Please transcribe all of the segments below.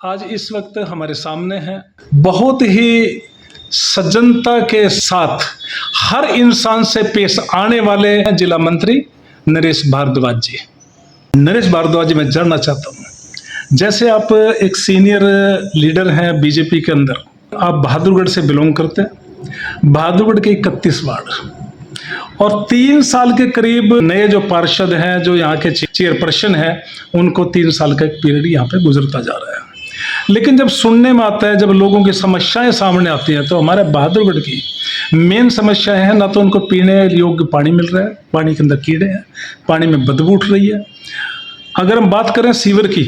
आज इस वक्त हमारे सामने है बहुत ही सज्जनता के साथ हर इंसान से पेश आने वाले जिला मंत्री नरेश भारद्वाज जी। नरेश भारद्वाज जी, मैं जानना चाहता हूँ, जैसे आप एक सीनियर लीडर हैं बीजेपी के अंदर, आप बहादुरगढ़ से बिलोंग करते हैं। बहादुरगढ़ के 31 वार्ड और 3 साल के करीब नए जो पार्षद हैं, जो यहाँ के चेयरपर्सन हैं, उनको 3 साल का एक पीरियड यहाँ पे गुजरता जा रहा है। लेकिन जब सुनने में आता है, जब लोगों की समस्याएं सामने आती हैं, तो हमारे बहादुरगढ़ की मेन समस्या है ना तो उनको पीने योग्य पानी मिल रहा है, पानी के अंदर कीड़े हैं, पानी में बदबू उठ रही है। अगर हम बात करें सीवर की,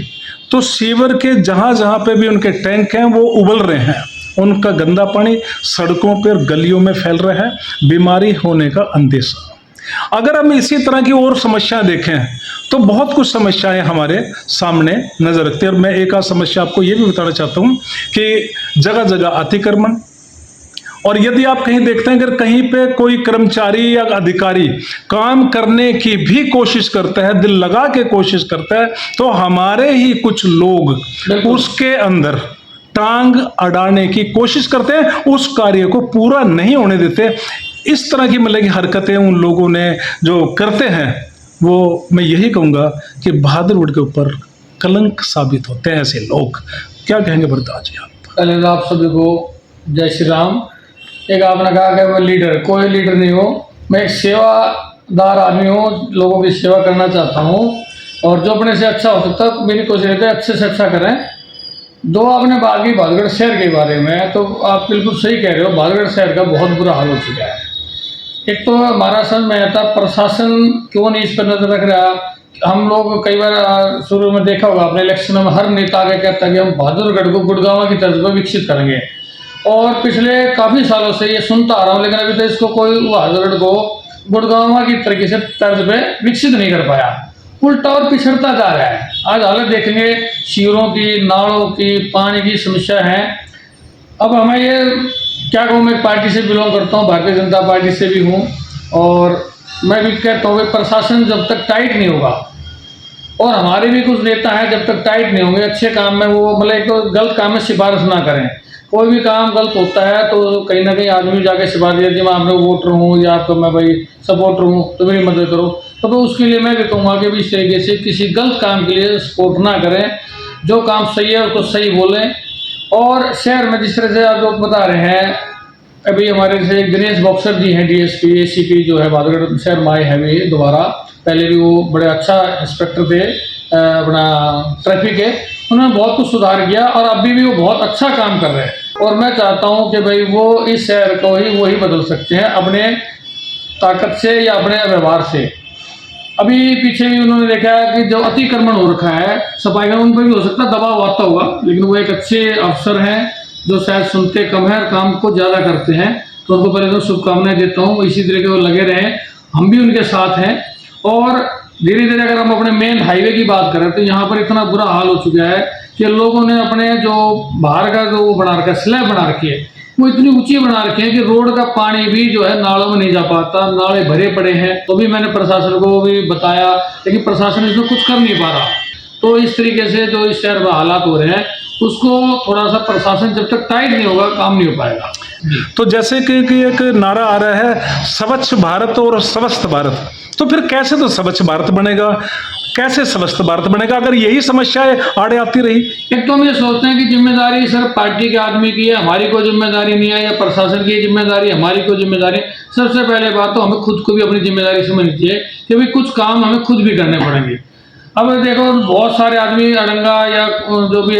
तो सीवर के जहाँ जहाँ पे भी उनके टैंक हैं वो उबल रहे हैं, उनका गंदा पानी सड़कों पर गलियों में फैल रहा है, बीमारी होने का अंदेशा। अगर हम इसी तरह की और समस्याएं देखें तो बहुत कुछ समस्याएं हमारे सामने नजर रखती है। और मैं एक आध समस्या आपको ये भी बताना चाहता हूं कि जगह जगह अतिक्रमण, और यदि आप कहीं देखते हैं अगर कहीं पे कोई कर्मचारी या अधिकारी काम करने की भी कोशिश करता है, दिल लगा के कोशिश करता है, तो हमारे ही कुछ लोग उसके अंदर टांग अड़ाने की कोशिश करते हैं, उस कार्य को पूरा नहीं होने देते। इस तरह की मतलब की हरकतें उन लोगों ने जो करते हैं, वो मैं यही कहूँगा कि बहादुरगढ़ के ऊपर कलंक साबित होते हैं ऐसे लोग। क्या कहेंगे भारद्वाज जी आप? पहले तो आप सभी को जय श्री राम। एक आपने कहा कि मैं लीडर, कोई लीडर नहीं हो, मैं एक सेवादार आदमी हूँ, लोगों की सेवा करना चाहता हूँ, और जो अपने से अच्छा हो सकता है मेरी कोशिश रहती है अच्छे से अच्छा करें। दो आपने बात की बहादुरगढ़ शहर के बारे में, तो आप बिल्कुल सही कह रहे हो, बहादुरगढ़ शहर का बहुत बुरा हाल हो चुका है। एक तो हमारा समझ में आता प्रशासन क्यों नहीं इस पर नजर रख रहा। हम लोग कई बार शुरू में देखा होगा अपने इलेक्शन में, हर नेता आगे कहता है कि हम बहादुरगढ़ को गुड़गांव की तर्ज पर विकसित करेंगे, और पिछले काफ़ी सालों से ये सुनता आ रहा हूँ, लेकिन अभी तो इसको कोई बहादुरगढ़ को गुड़गांव की तरीके से तर्ज पे विकसित नहीं कर पाया, उल्टा और पिछड़ता जा रहा है। आज हालत देखेंगे सीवरों की, नालों की, पानी की समस्या है। अब हमें ये क्या कहूँ, मैं पार्टी से बिलोंग करता हूँ, भारतीय जनता पार्टी से भी हूँ, और मैं भी कहता हूँ कि प्रशासन जब तक टाइट नहीं होगा, और हमारे भी कुछ नेता हैं जब तक टाइट नहीं होंगे अच्छे काम में, वो मतलब एक तो गलत काम में सिफारिश ना करें। कोई भी काम गलत होता है तो कहीं ना कहीं आदमी जाके सिफारिश देती है, मैं आप लोग वोटर हूँ या आपका मैं भाई सपोर्टर हूँ तो मेरी मदद करो, तो उसके लिए मैं भी कहूँगा कि इस तरीके से किसी गलत काम के लिए सपोर्ट ना करें, जो काम सही है उसको सही बोलें। और शहर में जिस तरह से आप लोग बता रहे हैं, अभी हमारे से दिनेश बॉक्सर जी हैं, डीएसपी एसीपी जो है बहादुरगढ़ शहर में आए हैं भी दोबारा, पहले भी वो बड़े अच्छा इंस्पेक्टर थे अपना ट्रैफिक के, उन्होंने बहुत कुछ सुधार किया और अभी भी वो बहुत अच्छा काम कर रहे हैं। और मैं चाहता हूँ कि भाई वो इस शहर को ही वो ही बदल सकते हैं अपने ताकत से या अपने व्यवहार से। अभी पीछे भी उन्होंने देखा है कि जो अतिक्रमण हो रखा है सफाई का, उन पर भी हो सकता है दबाव आता होगा, लेकिन वो एक अच्छे अफसर हैं जो शायद सुनते कम है और काम को ज़्यादा करते हैं, तो उनको पहले तो शुभकामनाएं देता हूँ। इसी तरह के वो लगे रहें, हम भी उनके साथ हैं। और धीरे धीरे अगर हम अपने मेन हाईवे की बात करें तो यहाँ पर इतना बुरा हाल हो चुका है कि लोगों ने अपने जो बाहर का जो वो बना रखा है, स्लैब बना रखी है, वो इतनी ऊंची बना रखी है कि रोड का पानी भी जो है नालों में नहीं जा पाता, नाले भरे पड़े हैं। तो भी मैंने प्रशासन को भी बताया, लेकिन प्रशासन इसमें कुछ कर नहीं पा रहा। तो इस तरीके से जो इस शहर में हालात हो रहे हैं, उसको थोड़ा सा प्रशासन जब तक टाइट नहीं होगा काम नहीं हो पाएगा। तो जैसे कि एक नारा आ रहा है स्वच्छ भारत और स्वस्थ भारत, तो फिर कैसे तो स्वच्छ भारत बनेगा, कैसे स्वस्थ भारत बनेगा अगर यही समस्याएं आड़े आती रही? एक तो हम ये सोचते हैं कि जिम्मेदारी सिर्फ पार्टी के आदमी की है, हमारी कोई जिम्मेदारी नहीं है, या प्रशासन की जिम्मेदारी, हमारी कोई जिम्मेदारी। सबसे पहले बात तो हमें खुद को भी अपनी जिम्मेदारी समझनी चाहिए कि भाई कुछ काम हमें खुद भी करने पड़ेंगे। अब देखो बहुत सारे आदमी अड़ंगा या जो भी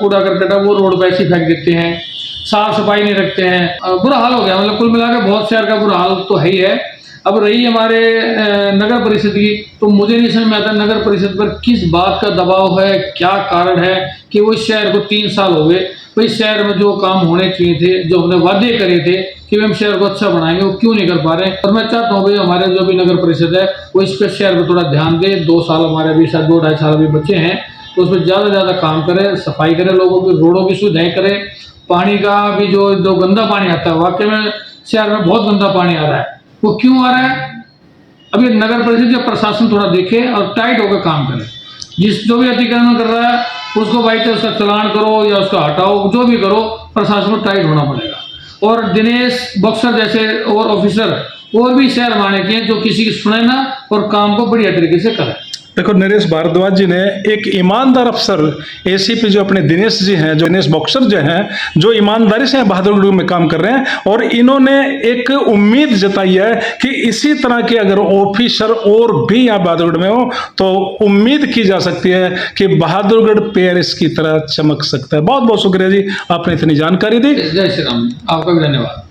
कूड़ा करकट है वो रोड पर ऐसे फेंक देते हैं, साफ सफाई नहीं रखते हैं, बुरा हाल हो गया। मतलब कुल मिलाकर बहुत शहर का बुरा हाल तो है ही है। अब रही हमारे नगर परिषद की, तो मुझे नहीं समझ में आता नगर परिषद पर किस बात का दबाव है, क्या कारण है कि वो इस शहर को 3 साल हो गए, तो इस शहर में जो काम होने चाहिए थे, जो हमने वादे करे थे कि हम शहर को अच्छा बनाएंगे, वो क्यों नहीं कर पा रहे हैं। और मैं चाहता हूँ भाई हमारे जो भी नगर परिषद है वो इस पर शहर पर थोड़ा ध्यान दे। 2 साल हमारे अभी शायद 2-2.5 साल अभी बचे हैं, तो उस पर ज़्यादा से ज़्यादा काम करें, सफाई करें, लोगों की रोडों की सुविधाएँ करें। पानी का भी जो गंदा पानी आता है, वाकई में शहर में बहुत गंदा पानी आ रहा है, वो क्यों आ रहा है? अभी नगर परिषद या प्रशासन थोड़ा देखे और टाइट होकर काम करे। जिस जो भी अतिक्रमण कर रहा है उसको भाई तो उसका चालान करो या उसका हटाओ, जो भी करो, प्रशासन को टाइट होना पड़ेगा। और दिनेश बक्सर जैसे और ऑफिसर और भी शहर माने के हैं जो किसी की सुने ना और काम को बढ़िया तरीके से करें। देखो, नरेश भारद्वाज जी ने एक ईमानदार अफसर एसीपी जो अपने दिनेश जी हैं, जो दिनेश बक्सर जो हैं, जो ईमानदारी से बहादुरगढ़ में काम कर रहे हैं, और इन्होंने एक उम्मीद जताई है कि इसी तरह के अगर ऑफिसर और भी यहाँ बहादुरगढ़ में हो तो उम्मीद की जा सकती है कि बहादुरगढ़ पेरिस की तरह चमक सकता है। बहुत बहुत शुक्रिया जी, आपने इतनी जानकारी दी। जय श्री राम, आपका भी धन्यवाद।